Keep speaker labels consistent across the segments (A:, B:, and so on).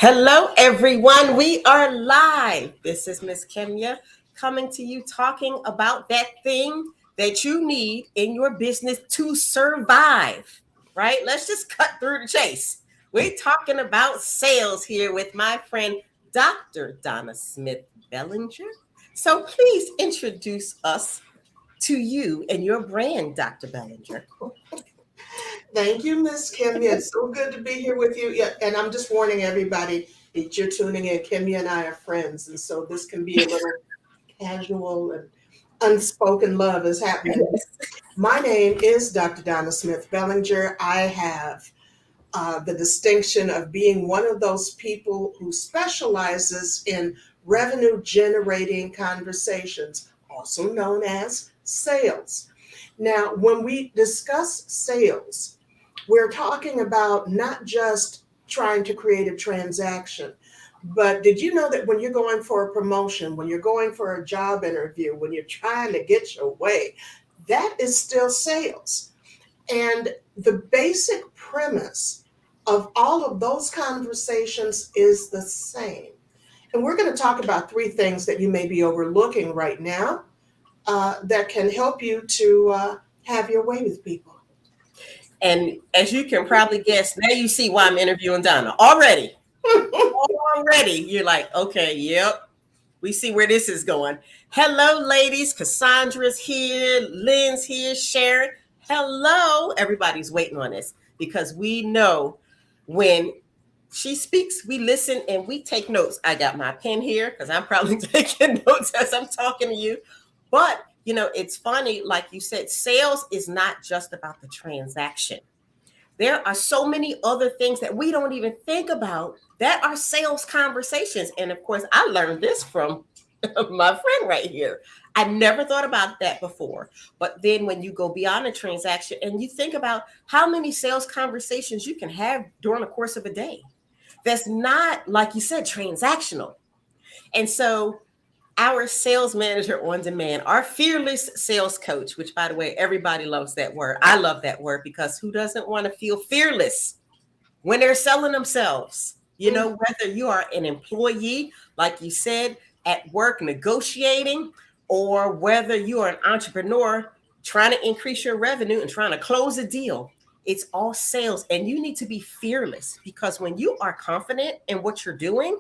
A: Hello, everyone. We are live. This is Miss Kemya coming to you talking about that thing that you need in your business to survive, right? Let's just cut through the chase. We're talking about sales here with my friend, Dr. Donna Smith Bellinger. So please introduce us to you and your brand, Dr. Bellinger.
B: Thank you, Miss Kemya. It's so good to be here with you. Yeah, and I'm just warning everybody that you're tuning in. Kemya and I are friends, and so this can be a little casual and unspoken love is happening. My name is Dr. Donna Smith Bellinger. I have the distinction of being one of those people who specializes in revenue generating conversations, also known as sales. Now, when we discuss sales, we're talking about not just trying to create a transaction, but did you know that when you're going for a promotion, when you're going for a job interview, when you're trying to get your way, that is still sales. And the basic premise of all of those conversations is the same. And we're going to talk about three things that you may be overlooking right now that can help you to have your way with people.
A: And as you can probably guess, now you see why I'm interviewing Donna already. Already, you're like, okay, yep, we see where this is going. Hello, ladies. Cassandra's here, Lynn's here, Sharon. Hello. Everybody's waiting on this because we know when she speaks, we listen and we take notes. I got my pen here because I'm probably taking notes as I'm talking to you. But, it's funny, like you said, sales is not just about the transaction. There are so many other things that we don't even think about that are sales conversations. And of course, I learned this from my friend right here. I never thought about that before. But then when you go beyond a transaction and you think about how many sales conversations you can have during the course of a day, that's not, like you said, transactional. And so our sales manager on demand, our fearless sales coach, which by the way, everybody loves that word. I love that word because who doesn't want to feel fearless when they're selling themselves? Whether you are an employee, like you said, at work negotiating, or whether you are an entrepreneur trying to increase your revenue and trying to close a deal, it's all sales. And you need to be fearless because when you are confident in what you're doing,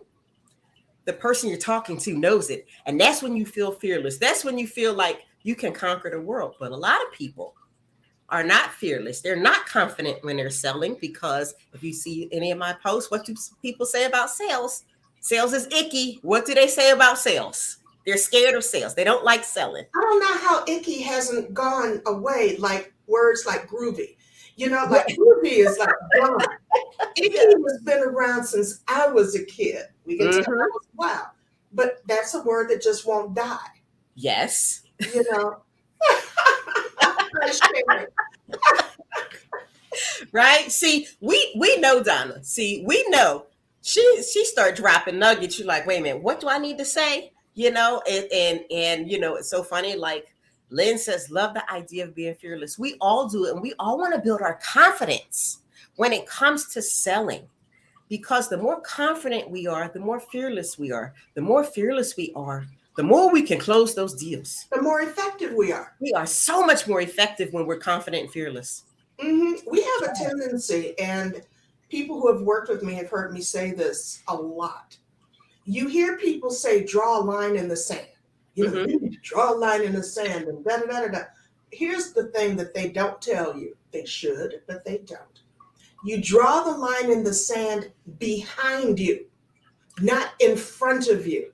A: the person you're talking to knows it. And that's when you feel fearless. That's when you feel like you can conquer the world. But a lot of people are not fearless. They're not confident when they're selling because if you see any of my posts, what do people say about sales? Sales is icky. What do they say about sales? They're scared of sales. They don't like selling.
B: I don't know how icky hasn't gone away, like words like groovy. Like groovy is like gone. Icky has been around since I was a kid. We can tell that was wow. But that's a word that just won't die.
A: Yes.
B: You know.
A: Right? See, we know Donna. See, we know she started dropping nuggets. You're like, wait a minute, what do I need to say? And it's so funny. Like Lynn says, love the idea of being fearless. We all do it, and we all want to build our confidence when it comes to selling. Because the more confident we are, the more fearless we are. The more fearless we are, the more we can close those deals.
B: The more effective we are.
A: We are so much more effective when we're confident and fearless.
B: Mm-hmm. We have a tendency, and people who have worked with me have heard me say this a lot. You hear people say, draw a line in the sand. You need to draw a line in the sand and da da da da. Here's the thing that they don't tell you. They should, but they don't. You draw the line in the sand behind you, not in front of you.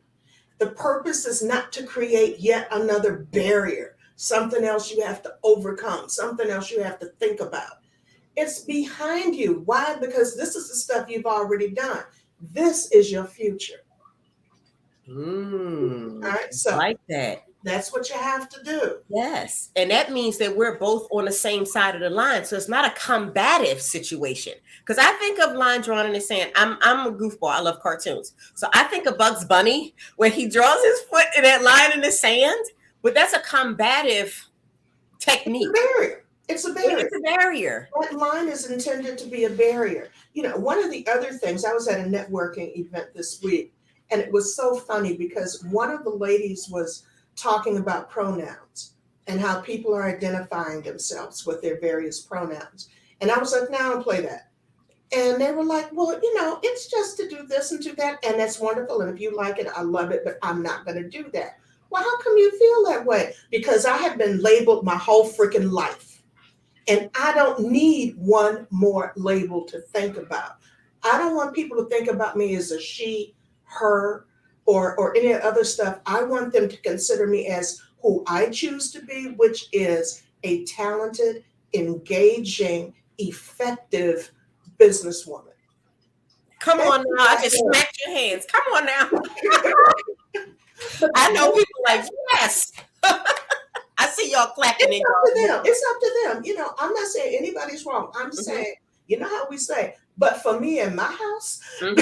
B: The purpose is not to create yet another barrier, something else you have to overcome, something else you have to think about. It's behind you. Why? Because this is the stuff you've already done. This is your future.
A: All
B: right, so
A: like that.
B: That's what you have to do.
A: Yes. And that means that we're both on the same side of the line. So it's not a combative situation. Because I think of line drawn in the sand. I'm a goofball. I love cartoons. So I think of Bugs Bunny when he draws his foot in that line in the sand. But that's a combative technique.
B: It's a barrier.
A: It's a barrier.
B: That line is intended to be a barrier. One of the other things, I was at a networking event this week, and it was so funny because one of the ladies was talking about pronouns and how people are identifying themselves with their various pronouns. And I was like, no, I don't play that. And they were like, well, it's just to do this and do that. And that's wonderful. And if you like it, I love it, but I'm not going to do that. Well, how come you feel that way? Because I have been labeled my whole freaking life. And I don't need one more label to think about. I don't want people to think about me as a she, her, or any other stuff. I want them to consider me as who I choose to be, which is a talented, engaging, effective businesswoman.
A: Come on now. I just smacked your hands. Come on now. I know people like, yes. I see y'all clapping.
B: It's up to them. It's up to them. I'm not saying anybody's wrong. I'm saying, how we say, but for me in my house, I'm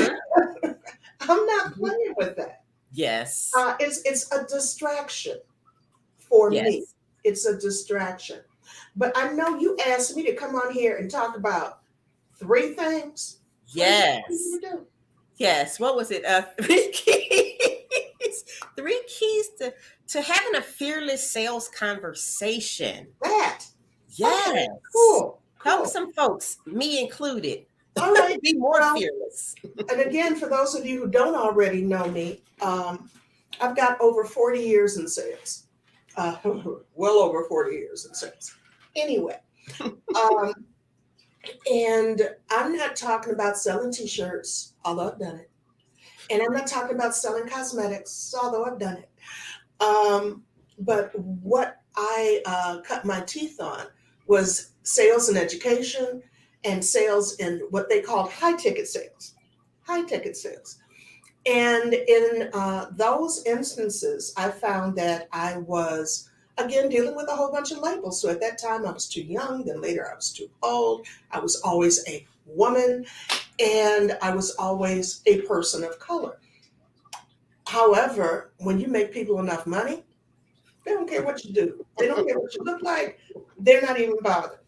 B: not playing with that.
A: Yes.
B: It's a distraction for me. It's a distraction. But I know you asked me to come on here and talk about 3 things.
A: Yes. Yes. What was it? 3 keys. 3 keys to having a fearless sales conversation.
B: That.
A: Yes.
B: Okay, cool.
A: Help some folks, me included.
B: All right.
A: Be more fearless.
B: And again, for those of you who don't already know me, I've got over 40 years in sales. Well over 40 years in sales. Anyway, and I'm not talking about selling t-shirts, although I've done it. And I'm not talking about selling cosmetics, although I've done it. But what I cut my teeth on was sales and education and sales in what they called high-ticket sales. High-ticket sales. And in those instances, I found that I was, again, dealing with a whole bunch of labels. So at that time, I was too young. Then later, I was too old. I was always a woman. And I was always a person of color. However, when you make people enough money, they don't care what you do. They don't care what you look like. They're not even bothered.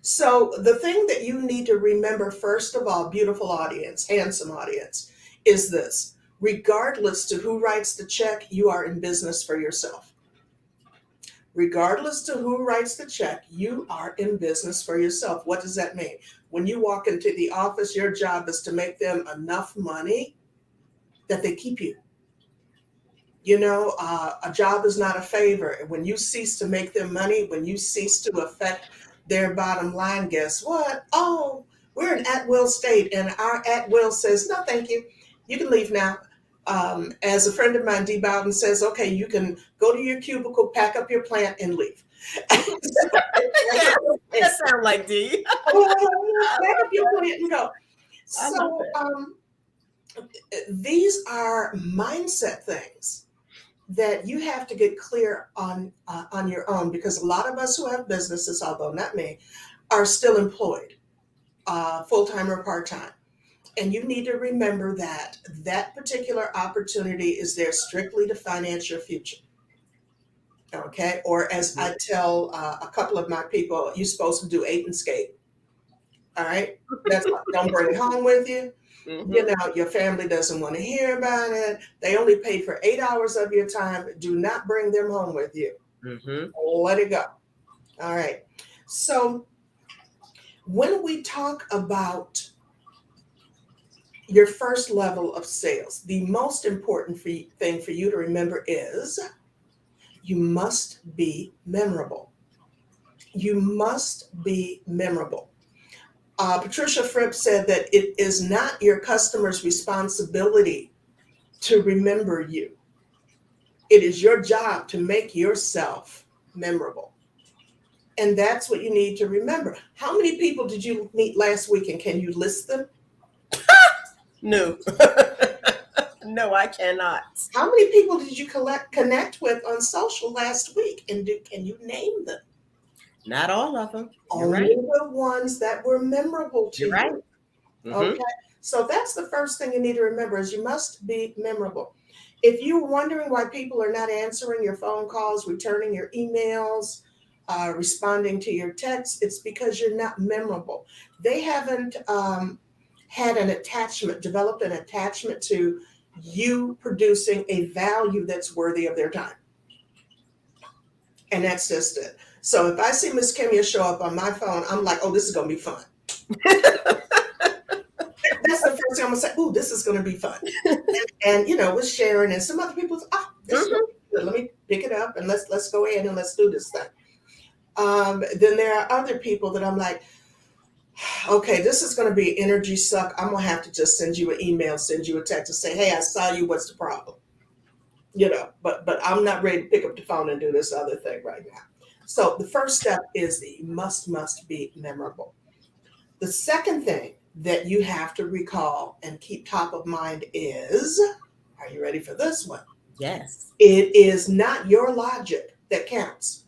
B: So the thing that you need to remember, first of all, beautiful audience, handsome audience, is this. Regardless to who writes the check, you are in business for yourself. Regardless to who writes the check, you are in business for yourself. What does that mean? When you walk into the office, your job is to make them enough money that they keep you. A job is not a favor. When you cease to make them money, when you cease to affect their bottom line, guess what? Oh, we're an at-will state, and our at-will says, no, thank you. You can leave now. As a friend of mine, Dee Bowden, says, okay, you can go to your cubicle, pack up your plant, and leave.
A: That sounds like Dee.
B: Pack up your plant and go. So these are mindset things that you have to get clear on your own, because a lot of us who have businesses, although not me, are still employed, full-time or part-time. And you need to remember that that particular opportunity is there strictly to finance your future. Okay? Or as I tell a couple of my people, you're supposed to do 8 and skate. All right? That's don't bring it home with you. Your family doesn't want to hear about it. They only paid for 8 hours of your time. Do not bring them home with you. Let it go. All right. So when we talk about your first level of sales, the most important thing for you to remember is you must be memorable. You must be memorable. Patricia Fripp said that it is not your customer's responsibility to remember you. It is your job to make yourself memorable. And that's what you need to remember. How many people did you meet last week, and can you list them?
A: No. No, I cannot.
B: How many people did you connect with on social last week, and can you name them?
A: Not all of them.
B: Only the ones that were memorable to you. Okay. So that's the first thing you need to remember, is you must be memorable. If you're wondering why people are not answering your phone calls, returning your emails, responding to your text, it's because you're not memorable. They haven't had an attachment, developed an attachment to you producing a value that's worthy of their time. And that's just it. So if I see Miss Kemya show up on my phone, I'm like, oh, this is going to be fun. That's the first thing I'm going to say. Ooh, this is going to be fun. And with Sharon and some other people, this is gonna be good. Let me pick it up and let's go ahead and let's do this thing. Then there are other people that I'm like, okay, this is going to be energy suck. I'm going to have to just send you an email, send you a text and say, hey, I saw you. What's the problem? But I'm not ready to pick up the phone and do this other thing right now. So the first step is that you must be memorable. The second thing that you have to recall and keep top of mind is, are you ready for this one?
A: Yes.
B: It is not your logic that counts.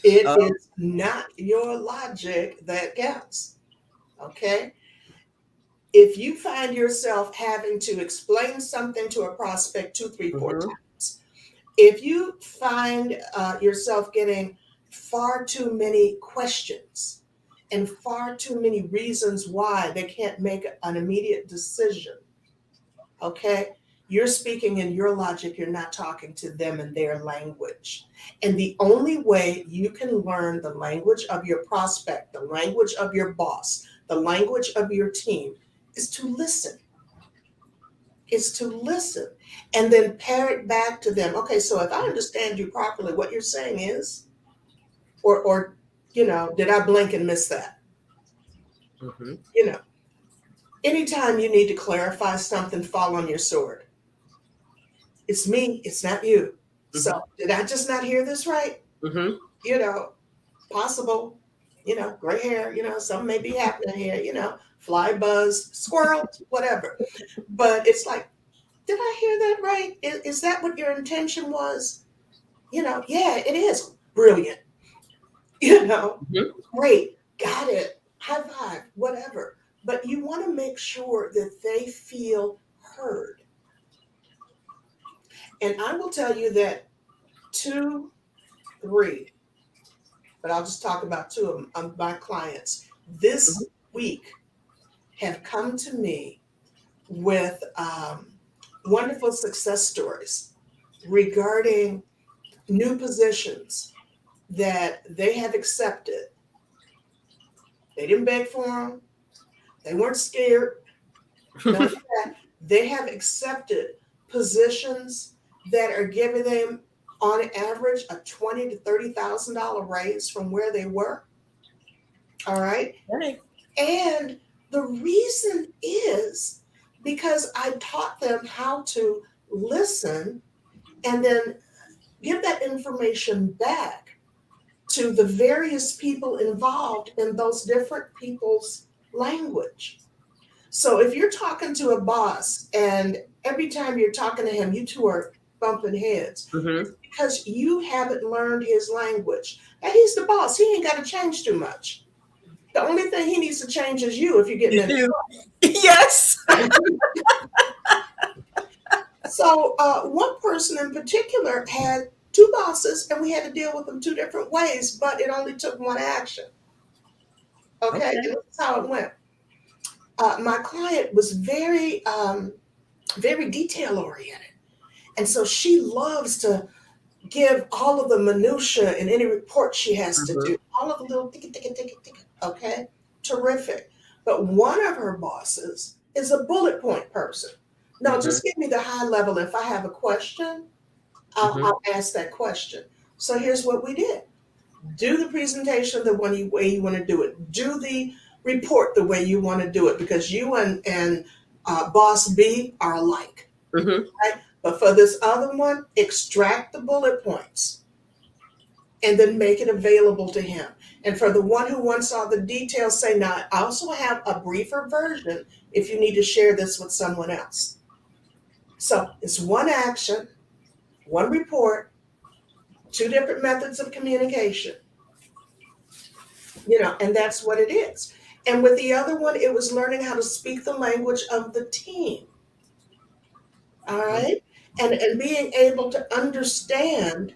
B: It is not your logic that counts. Okay? If you find yourself having to explain something to a prospect 2, 3, 4 times, if you find yourself getting far too many questions and far too many reasons why they can't make an immediate decision, okay, you're speaking in your logic, you're not talking to them in their language. And the only way you can learn the language of your prospect, the language of your boss, the language of your team is to listen. Is to listen and then pair it back to them. Okay, so if I understand you properly, what you're saying is, or did I blink and miss that? Anytime you need to clarify something, fall on your sword. It's me, it's not you. So did I just not hear this right? Possible, gray hair, something may be happening here, fly buzz, squirrel, whatever. But it's like, did I hear that right? Is that what your intention was? Yeah, it is. Brilliant. Great. Got it. High five, whatever. But you want to make sure that they feel heard. And I will tell you that 2, 3, but I'll just talk about 2 of my clients this week have come to me with wonderful success stories regarding new positions that they have accepted. They didn't beg for them. They weren't scared. None of that. They have accepted positions that are giving them, on average, a $20,000 to $30,000 raise from where they were. All right.
A: Right.
B: And the reason is because I taught them how to listen and then give that information back to the various people involved in those different people's language. So if you're talking to a boss and every time you're talking to him, you two are bumping heads because you haven't learned his language. And he's the boss. He ain't got to change too much. The only thing he needs to change is you if you're getting in trouble.
A: Yes.
B: So one person in particular had 2 bosses and we had to deal with them 2 different ways, but it only took one action. Okay. And that's how it went. My client was very, very detail oriented. And so she loves to give all of the minutia in any report she has to do, all of the little ticket. Okay. Terrific. But one of her bosses is a bullet point person. No, just give me the high level. If I have a question, I'll ask that question. So here's what we did. Do the presentation the way you want to do it. Do the report the way you want to do it because you and boss B are alike. Right? But for this other one, extract the bullet points and then make it available to him. And for the one who wants all the details, say, now, I also have a briefer version if you need to share this with someone else. So it's one action, one report, 2 different methods of communication, and that's what it is. And with the other one, it was learning how to speak the language of the team. All right. And being able to understand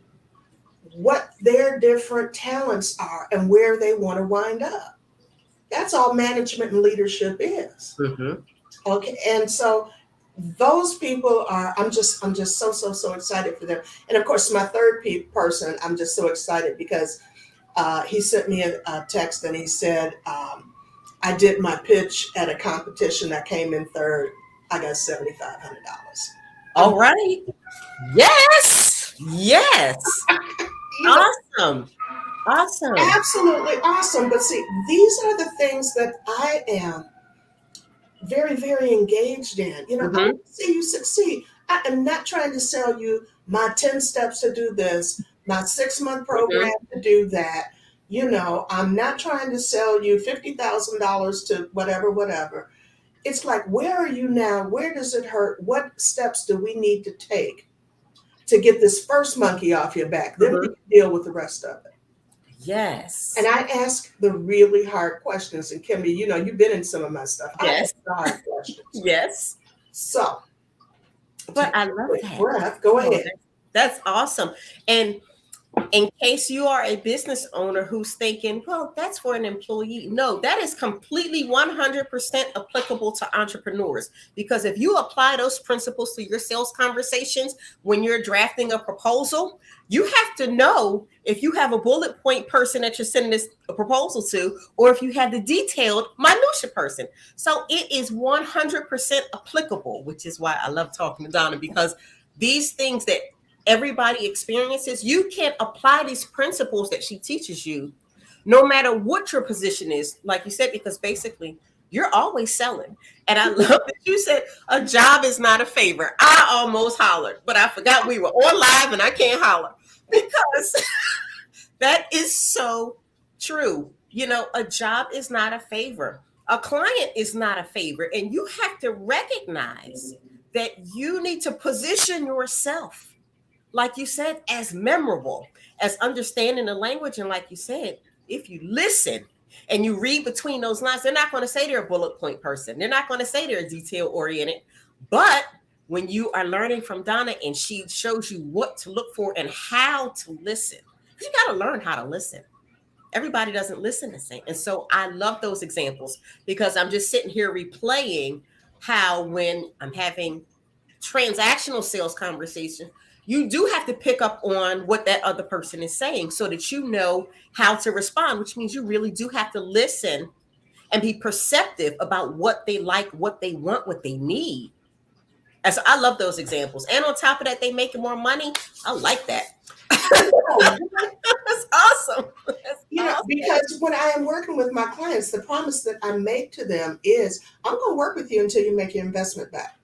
B: what their different talents are and where they want to wind up. That's all management and leadership is.
A: Mm-hmm.
B: Okay, and so those people are. I'm just so excited for them. And of course, my third person, I'm just so excited because he sent me a text and he said, I did my pitch at a competition. I came in third. I got $7,500.
A: All right. Yes. Yes.
B: You know,
A: Awesome. Awesome.
B: absolutely awesome. But see, these are the things that I am very engaged in. I
A: Mm-hmm.
B: want to see you succeed. I am not trying to sell you my 10 steps to do this, my 6-month
A: Mm-hmm.
B: program to do that. I'm not trying to sell you $50,000 to whatever. It's like, where are you now? Where does it hurt? What steps do we need to take to get this first monkey off your back? Then we
A: Mm-hmm.
B: can deal with the rest of it. And
A: Yes.
B: I ask the really hard questions. And Kimmy, you've been in some of my stuff. I ask
A: Yes.
B: the hard questions.
A: Yes.
B: So
A: But
B: take
A: I
B: a
A: love
B: quick
A: that.
B: breath. Go
A: Oh,
B: ahead.
A: that's awesome. And in case you are a business owner who's thinking, well, that's for an employee. No, that is completely 100% applicable to entrepreneurs. Because if you apply those principles to your sales conversations when you're drafting a proposal, you have to know if you have a bullet point person that you're sending this a proposal to, or if you have the detailed minutia person. So it is 100% applicable, which is why I love talking to Donna, because these things that everybody experiences, you can apply these principles that she teaches you no matter what your position is, like you said, because basically you're always selling. And I love that you said a job is not a favor. I almost hollered, but I forgot we were on live and I can't holler because that is so true. A job is not a favor. A client is not a favor. And you have to recognize that you need to position yourself, like you said, as memorable, as understanding the language. And like you said, if you listen and you read between those lines, they're not going to say they're a bullet point person. They're not going to say they're detail oriented. But when you are learning from Donna and she shows you what to look for and how to listen, you got to learn how to listen. Everybody doesn't listen the same. And so I love those examples because I'm just sitting here replaying how when I'm having transactional sales conversation, you do have to pick up on what that other person is saying so that you know how to respond, which means you really do have to listen and be perceptive about what they like, what they want, what they need. And so I love those examples. And on top of that, they making more money. I like that.
B: I know.
A: That's awesome. That's awesome.
B: Because when I am working with my clients, the promise that I make to them is I'm going to work with you until you make your investment back.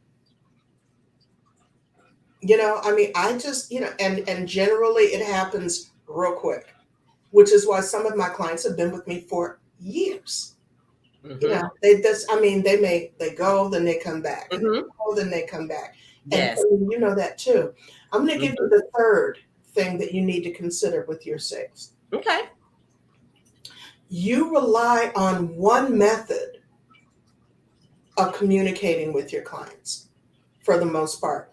B: I just, and generally it happens real quick, which is why some of my clients have been with me for years.
A: Mm-hmm.
B: They go, then they come back, and
A: Mm-hmm.
B: they go, then they come back. And
A: Yes.
B: you know that too. I'm going to give
A: Mm-hmm.
B: you the third thing that you need to consider with your sales.
A: Okay.
B: You rely on one method of communicating with your clients for the most part.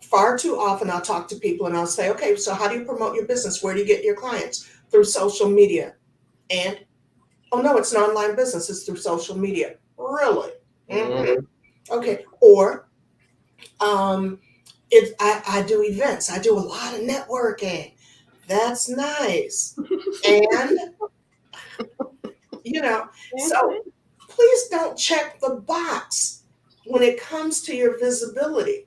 B: Far too often I'll talk to people and I'll say, okay, so how do you promote your business? Where do you get your clients? Through social media. And, oh no, it's an online business. It's through social media. Really?
A: Mm-hmm.
B: Okay. Or I do events. I do a lot of networking. That's nice. And, so please don't check the box when it comes to your visibility,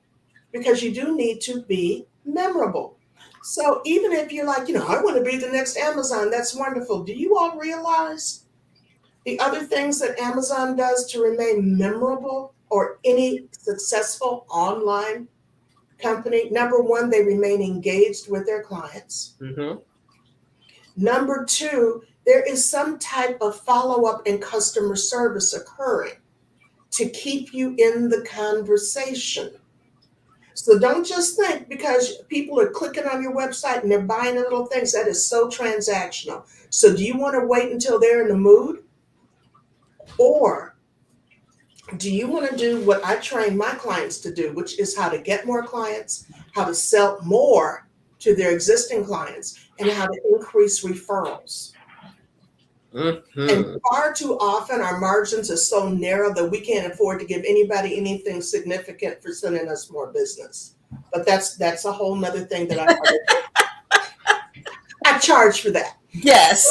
B: because you do need to be memorable. So even if you're like, I want to be the next Amazon, that's wonderful. Do you all realize the other things that Amazon does to remain memorable, or any successful online company? Number one, they remain engaged with their clients.
A: Mm-hmm.
B: Number two, there is some type of follow-up and customer service occurring to keep you in the conversation. So don't just think because people are clicking on your website and they're buying the little things, that is so transactional. So do you want to wait until they're in the mood? Or do you want to do what I train my clients to do, which is how to get more clients, how to sell more to their existing clients and how to increase referrals. And far too often, our margins are so narrow that we can't afford to give anybody anything significant for sending us more business. But that's a whole nother thing that I charge for that.
A: Yes.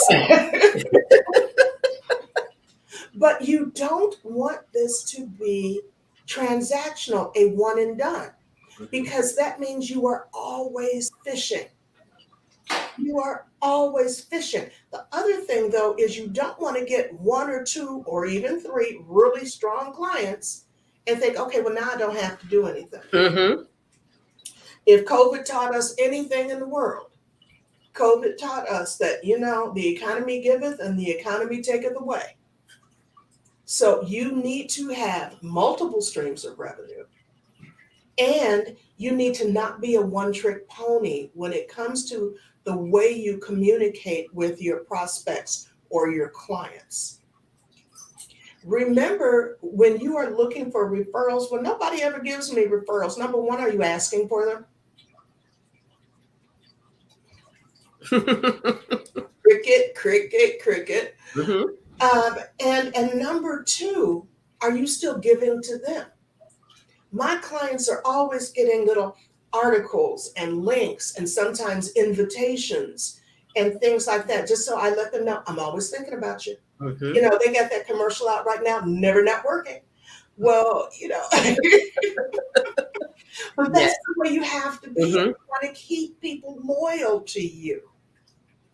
B: But you don't want this to be transactional, a one and done, because that means you are always fishing. You are always fishing. The other thing, though, is you don't want to get one or two or even three really strong clients and think, okay, well, now I don't have to do anything.
A: Mm-hmm.
B: If COVID taught us anything in the world, COVID taught us that, the economy giveth and the economy taketh away. So you need to have multiple streams of revenue, and you need to not be a one-trick pony when it comes to the way you communicate with your prospects or your clients. Remember, when you are looking for referrals, well, nobody ever gives me referrals. Number one, are you asking for them? Cricket, cricket, cricket.
A: Mm-hmm.
B: And number two, are you still giving to them? My clients are always getting little articles and links and sometimes invitations and things like that, just so I let them know I'm always thinking about you.
A: Mm-hmm.
B: They got that commercial out right now, never not working. Well, but that's the way you have to be.
A: Mm-hmm.
B: You want to keep people loyal to you.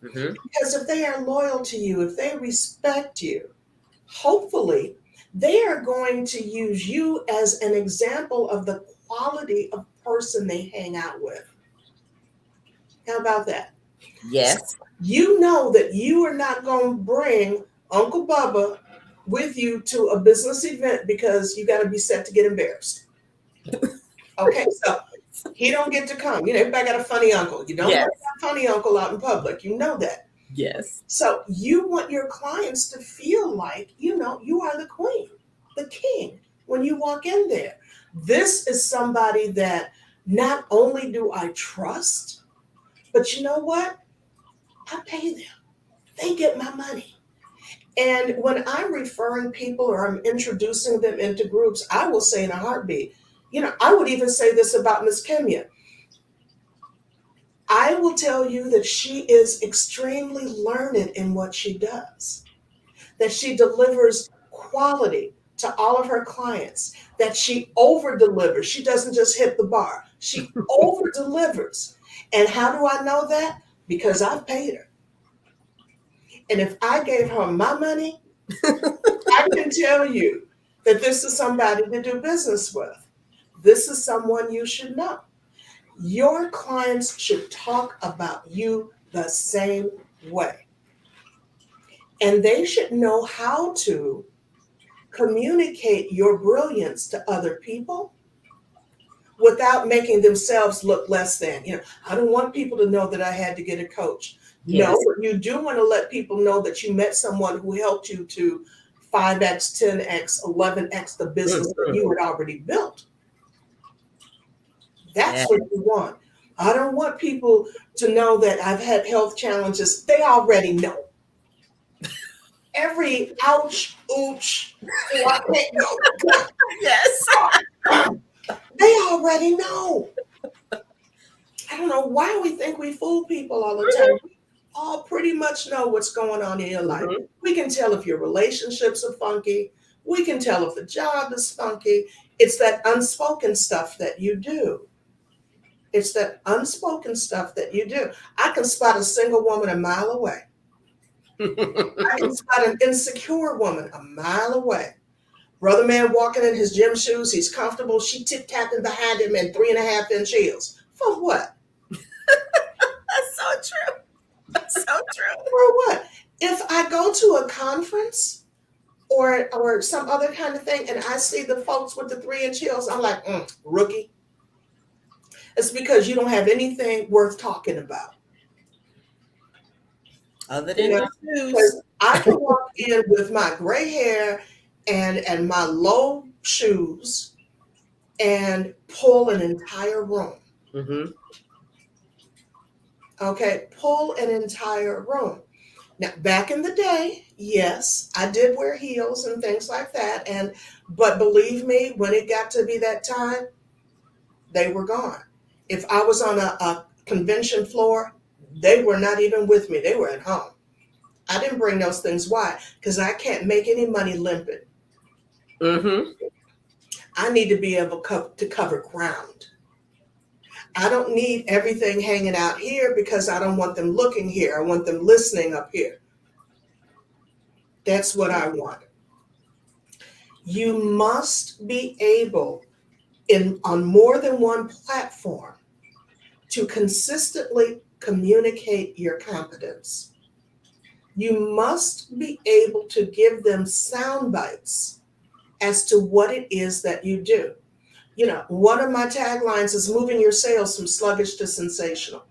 A: Mm-hmm.
B: Because if they are loyal to you, if they respect you, hopefully they are going to use you as an example of the quality of person they hang out with. How about that?
A: Yes.
B: So you know that you are not going to bring Uncle Bubba with you to a business event because you got to be set to get embarrassed. Okay, so he don't get to come. Everybody got a funny uncle. You don't
A: Yes.
B: want that funny uncle out in public. You know that.
A: Yes.
B: So you want your clients to feel like, you are the queen, the king, when you walk in there. This is somebody that not only do I trust, but you know what? I pay them. They get my money. And when I'm referring people or I'm introducing them into groups, I will say in a heartbeat, I would even say this about Miss Kemya. I will tell you that she is extremely learned in what she does, that she delivers quality to all of her clients, that she over delivers. She doesn't just hit the bar, she over delivers. And how do I know that? Because I've paid her. And if I gave her my money, I can tell you that this is somebody to do business with. This is someone you should know. Your clients should talk about you the same way. And they should know how to communicate your brilliance to other people without making themselves look less than. I don't want people to know that I had to get a coach.
A: Yes.
B: No, but you do want to let people know that you met someone who helped you to 5x, 10x, 11x the business that you had already built. That's what you want. I don't want people to know that I've had health challenges. They already know. Every ouch, ooch, I can't go.
A: Yes.
B: They already know. I don't know why we think we fool people all the time. We all pretty much know what's going on in your life.
A: Mm-hmm.
B: We can tell if your relationships are funky. We can tell if the job is funky. It's that unspoken stuff that you do. It's that unspoken stuff that you do. I can spot a single woman a mile away. I can spot an insecure woman a mile away. Brother man walking in his gym shoes, he's comfortable. She tip-tapping behind him in 3.5-inch heels. For what?
A: That's so true. That's so true.
B: For what? If I go to a conference or some other kind of thing and I see the folks with the 3-inch heels, I'm like, rookie. It's because you don't have anything worth talking about.
A: Other than the shoes.
B: Because I can walk in with my gray hair and my low shoes and pull an entire room.
A: Mm-hmm.
B: Okay, pull an entire room. Now, back in the day, yes, I did wear heels and things like that, and but believe me, when it got to be that time, they were gone. If I was on a convention floor, they were not even with me. They were at home. I didn't bring those things. Why? Because I can't make any money limping.
A: Mm-hmm.
B: I need to be able to cover ground. I don't need everything hanging out here because I don't want them looking here. I want them listening up here. That's what I want. You must be able in on more than one platform to consistently communicate your competence. You must be able to give them sound bites as to what it is that you do. You know, one of my taglines is moving your sales from sluggish to sensational.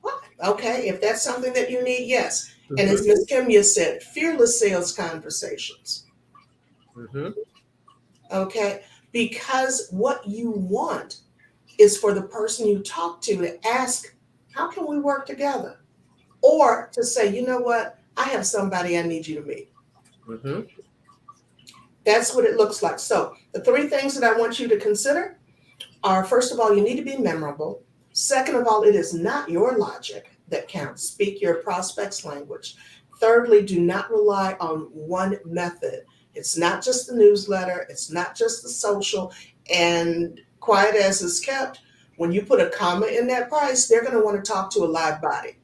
B: What? Okay, if that's something that you need, yes. And
A: Mm-hmm.
B: as Miss Kemya said, fearless sales conversations.
A: Mm-hmm.
B: Okay, because what you want is for the person you talk to ask, how can we work together? Or to say, you know what, I have somebody I need you to meet.
A: Mm-hmm.
B: That's what it looks like. So, the three things that I want you to consider are, first of all, you need to be memorable. Second of all, it is not your logic that counts. Speak your prospect's language. Thirdly, do not rely on one method. It's not just the newsletter, it's not just the social, and quiet as is kept. When you put a comma in that price, they're going to want to talk to a live body.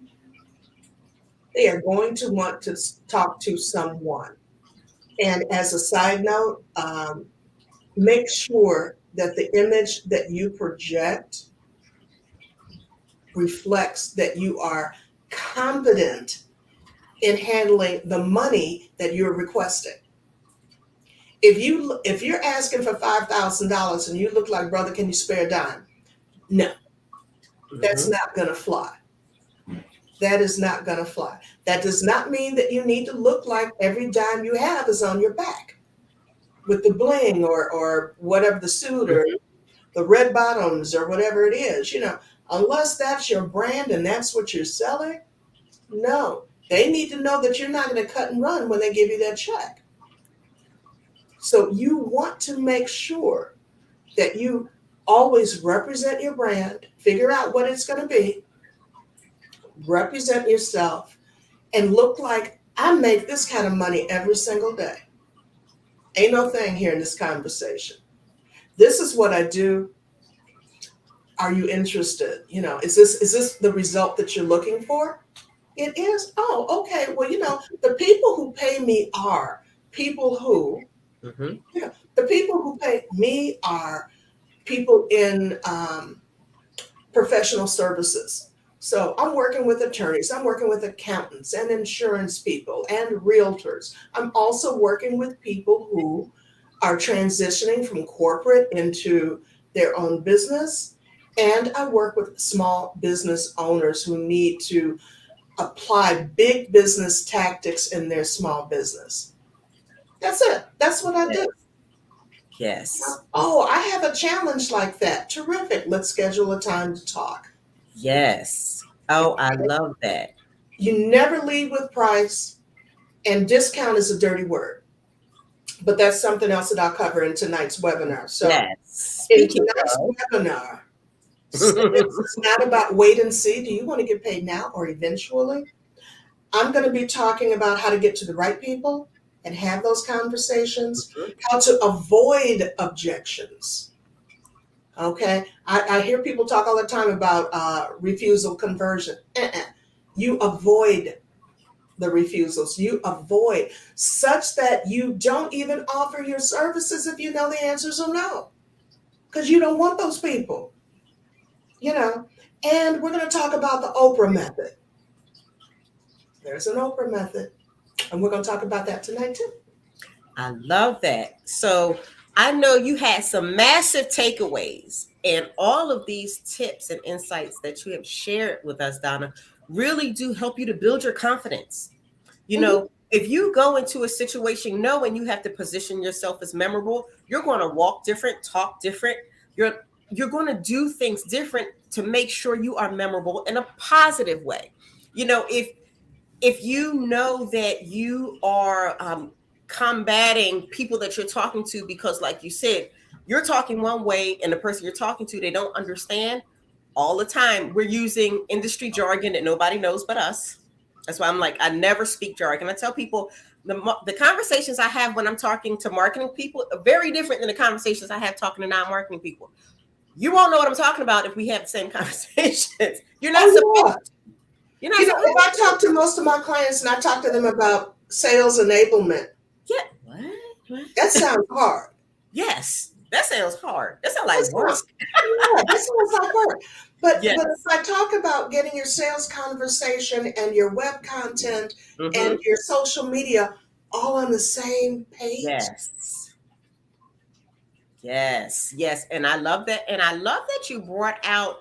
B: They are going to want to talk to someone. And as a side note, make sure that the image that you project reflects that you are competent in handling the money that you're requesting. If you're asking for $5,000 and you look like, brother, can you spare a dime? No, that's
A: Mm-hmm.
B: not going to fly. That is not going to fly. That does not mean that you need to look like every dime you have is on your back with the bling or whatever, the suit or the red bottoms or whatever it is. You know, unless that's your brand and that's what you're selling, no. They need to know that you're not going to cut and run when they give you that check. So you want to make sure that you always represent your brand, figure out what it's going to be, represent yourself, and look like I make this kind of money every single day. Ain't no thing here in this conversation. This is what I do. Are you interested? You know, is this the result that you're looking for? It is. Oh, okay. Well, you know, the people who pay me are people who,
A: Mm-hmm.
B: yeah, the people who pay me are people in professional services. So I'm working with attorneys, I'm working with accountants and insurance people and realtors. I'm also working with people who are transitioning from corporate into their own business. And I work with small business owners who need to apply big business tactics in their small business. That's it. That's what I do.
A: Yes.
B: Oh, I have a challenge like that. Terrific. Let's schedule a time to talk.
A: Yes. Oh, I love that.
B: You never lead with price, and discount is a dirty word, but that's something else that I'll cover in tonight's webinar. So,
A: Yes.
B: in
A: Speaking
B: tonight's
A: of,
B: webinar, sales is not about wait and see. Do you want to get paid now or eventually? I'm going to be talking about how to get to the right people and have those conversations, how to avoid objections. Okay. I hear people talk all the time about refusal conversion. You avoid the refusals. You avoid such that you don't even offer your services if you know the answers are no, because you don't want those people, you know. And we're going to talk about the Oprah method. There's an Oprah method, and we're going to talk about that tonight too.
A: I love that. So I know you had some massive takeaways, and all of these tips and insights that you have shared with us, Donna, really do help you to build your confidence. You
B: Mhm.
A: know, if you go into a situation knowing you have to position yourself as memorable, you're going to walk different, talk different. You're you're going to do things different to make sure you are memorable in a positive way. You know, if you know that you are combating people that you're talking to because, like you said, you're talking one way and the person you're talking to, they don't understand. All the time we're using industry jargon that nobody knows but us. That's why I'm like, I never speak jargon. I tell people the conversations I have when I'm talking to marketing people are very different than the conversations I have talking to non-marketing people. You won't know what I'm talking about if we have the same conversations. You're not
B: Oh,
A: supposed.
B: yeah.
A: You're not
B: You know,
A: supposed.
B: if I talk to most of my clients and I talk to them about sales enablement,
A: Yeah. What?
B: that sounds hard.
A: Yes. That sounds hard. That sounds
B: That
A: like work.
B: sounds, yeah, that sounds like work. But
A: Yes.
B: if I talk about getting your sales conversation and your web content and
A: Mm-hmm.
B: your social media all on the same page,
A: Yes. Yes, yes, and I love that, and I love that you brought out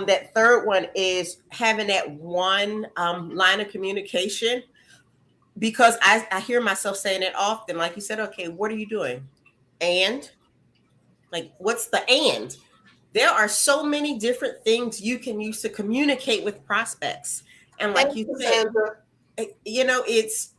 A: that third one is having that one line of communication, because I hear myself saying it often. Like you said, okay, what are you doing? And like, what's the and? There are so many different things you can use to communicate with prospects, and like
B: thank
A: you
B: you,
A: said,
B: Sandra.
A: you know, it's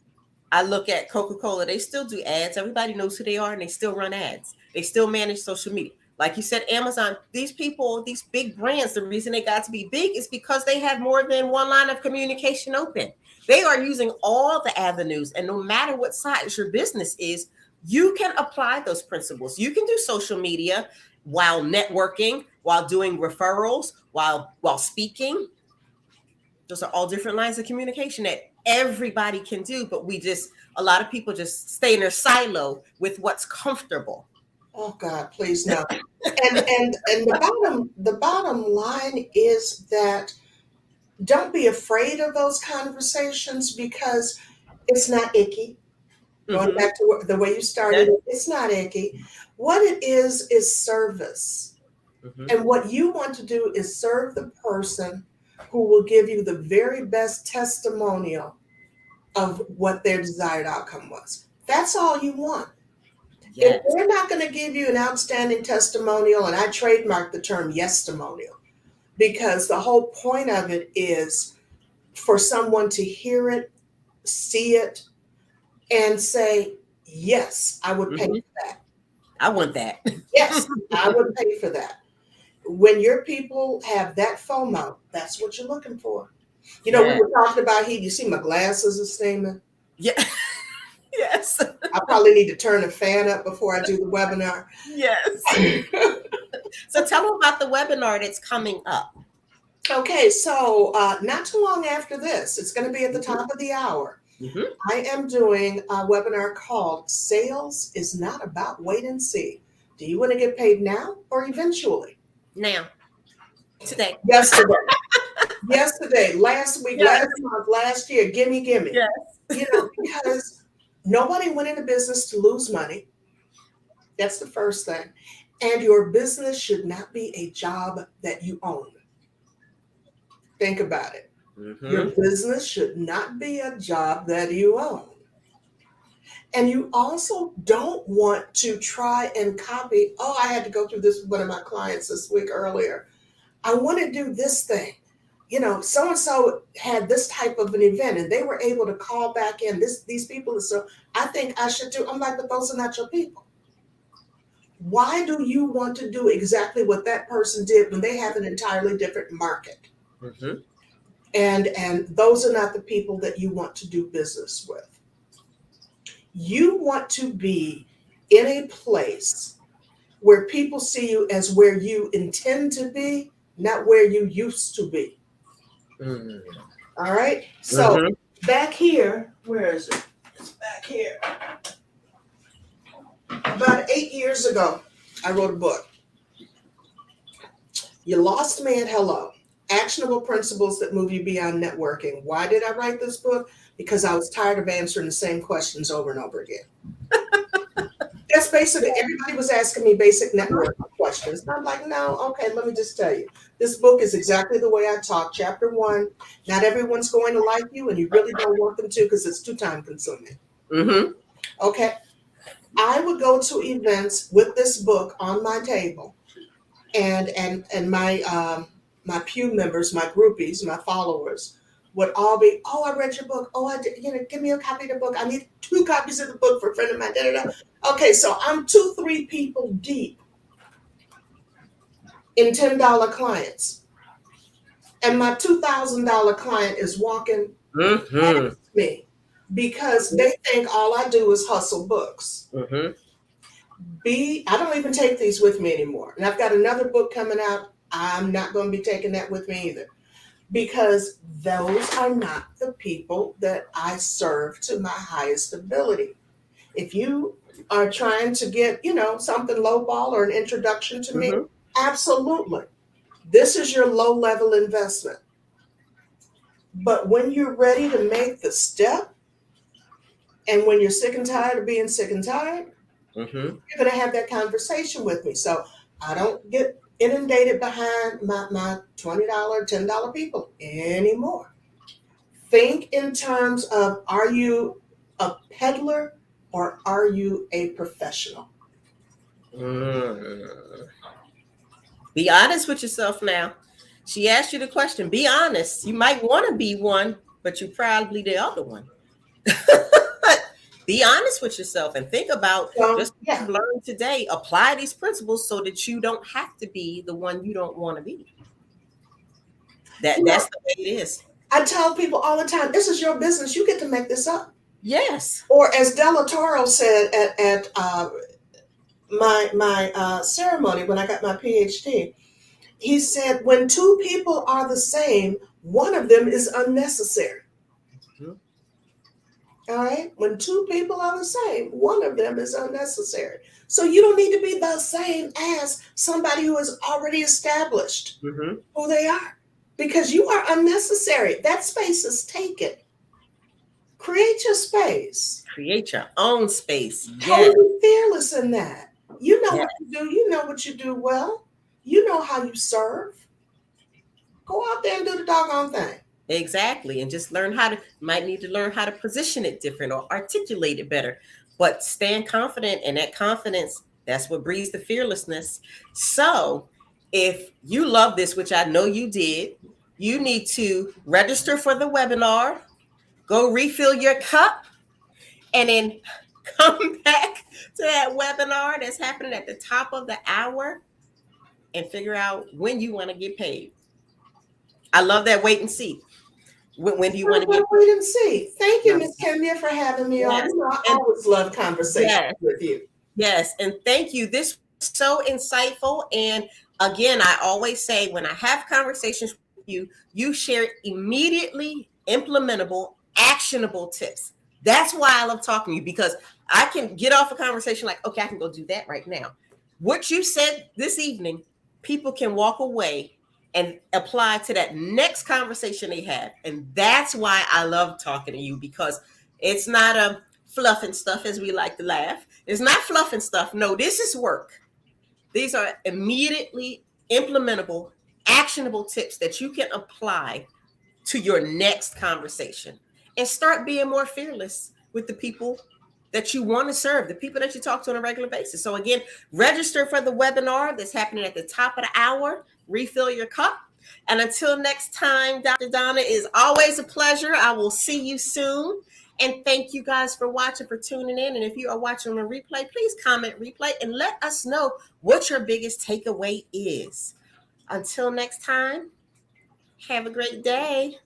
A: I look at Coca-Cola, they still do ads. Everybody knows who they are and they still run ads. They still manage social media. Like you said, Amazon, these people, these big brands, the reason they got to be big is because they have more than one line of communication open. They are using all the avenues. And no matter what size your business is, you can apply those principles. You can do social media while networking, while doing referrals, while speaking. Those are all different lines of communication that everybody can do, but a lot of people just stay in their silo with what's comfortable.
B: Oh God, please no. And the bottom line is that don't be afraid of those conversations because it's not icky. Going
A: Mm-hmm.
B: back to the way you
A: Yeah.
B: started, it's not icky. What it is service.
A: Mm-hmm.
B: And what you want to do is serve the person who will give you the very best testimonial of what their desired outcome was. That's all you want. If
A: Yes.
B: they're not going to give you an outstanding testimonial, and I trademark the term testimonial, because the whole point of it is for someone to hear it, see it, and say, yes, I would pay
A: Mm-hmm.
B: for that.
A: I want that.
B: Yes, I would pay for that. When your people have that FOMO, that's what you're looking for. You know, we
A: Yeah.
B: were talking about heat. You see my glasses are steaming.
A: Yeah. Yes.
B: I probably need to turn the fan up before I do the webinar.
A: Yes. So tell them about the webinar that's coming up.
B: Okay, so not too long after this, it's going to be at the
A: Mm-hmm.
B: top of the hour.
A: Mm-hmm.
B: I am doing a webinar called Sales is Not About Wait and See. Do you want to get paid now or eventually?
A: Now, today.
B: Yesterday. Yesterday, last week,
A: Yes.
B: last month, last year, gimme, gimme.
A: Yes.
B: You know, because nobody went into business to lose money. That's the first thing. And your business should not be a job that you own. Think about it. Your
A: Mm-hmm.
B: business should not be a job that you own. And you also don't want to try and copy. Oh, I had to go through this with one of my clients this week earlier. I want to do this thing. You know, so and so had this type of an event and they were able to call back in these people. So I think I should do. I'm like, but those are not your people. Why do you want to do exactly what that person did when they have an entirely different market?
A: Mm-hmm.
B: And those are not the people that you want to do business with. You want to be in a place where people see you as where you intend to be, not where you used to be.
A: Mm-hmm.
B: All right. So
A: Mm-hmm.
B: back here, where is it? It's back here. About 8 years ago, I wrote a book. You lost me at hello. Actionable principles that move you beyond networking. Why did I write this book? Because I was tired of answering the same questions over and over again. That's basically, everybody was asking me basic network questions. And I'm like, no, okay, let me just tell you. This book is exactly the way I talk. Chapter 1, not everyone's going to like you, and you really don't want them to because it's too time consuming.
A: Mm-hmm.
B: Okay. I would go to events with this book on my table, and my pew members, my groupies, my followers would all be, oh, I read your book. Oh, I did, give me a copy of the book. I need 2 copies of the book for a friend of mine. Da, da, da. Okay, so I'm 2, 3 people deep in $10 clients, and my $2,000 client is walking
A: Mm-hmm.
B: past me because they think all I do is hustle books.
A: Mm-hmm.
B: I don't even take these with me anymore. And I've got another book coming out. I'm not going to be taking that with me either, because those are not the people that I serve to my highest ability. If you are trying to get, something low ball or an introduction to me,
A: Mm-hmm.
B: absolutely. This is your low level investment. But when you're ready to make the step, and when you're sick and tired of being sick and tired,
A: Mm-hmm.
B: you're going to have that conversation with me. So I don't get inundated behind my $20, $10 people anymore. Think in terms of, are you a peddler or are you a professional?
A: Mm. Be honest with yourself now. She asked you the question. Be honest. You might want to be one, but you're probably the other one. Be honest with yourself and think about
B: So,
A: just what
B: yeah.
A: you've learned today. Apply these principles so that you don't have to be the one you don't want to be.
B: You
A: That's
B: know,
A: the way it is.
B: I tell people all the time, this is your business. You get to make this up.
A: Yes.
B: Or as Della Toro said at my ceremony when I got my PhD, he said, when 2 people are the same, one of them is unnecessary.
A: Mm-hmm.
B: All right? When 2 people are the same, one of them is unnecessary. So you don't need to be the same as somebody who is already established
A: Mm-hmm.
B: who they are, because you are unnecessary. That space is taken. Create your space.
A: Create your own space. Yes.
B: Totally fearless in that. You know
A: Yes.
B: what you do. You know what you do well. You know how you serve. Go out there and do the doggone thing.
A: Exactly. And just might need to learn how to position it different or articulate it better. But stand confident, and that confidence, that's what breeds the fearlessness. So if you love this, which I know you did, you need to register for the webinar, go refill your cup, and then come back to that webinar that's happening at the top of the hour and figure out when you want to get paid. I love that wait and see. When do you want to get
B: Wait and see. Thank you,
A: paid?
B: Miss Kemya, for having me on.
A: Yes.
B: I
A: And
B: always love conversations
A: yes,
B: with you.
A: yes. And thank you. This was so insightful. And again, I always say when I have conversations with you, you share immediately implementable, actionable tips. That's why I love talking to you, because I can get off a conversation like, okay, I can go do that right now. What you said this evening, people can walk away and apply to that next conversation they have. And that's why I love talking to you, because it's not a fluff and stuff, as we like to laugh. It's not fluff and stuff. No, this is work. These are immediately implementable, actionable tips that you can apply to your next conversation and start being more fearless with the people that you want to serve, the people that you talk to on a regular basis. So again, register for the webinar that's happening at the top of the hour. Refill your cup. And until next time, Dr. Donna, is always a pleasure. I will see you soon. And thank you guys for watching, for tuning in. And if you are watching on a replay, please comment replay and let us know what your biggest takeaway is. Until next time, have a great day.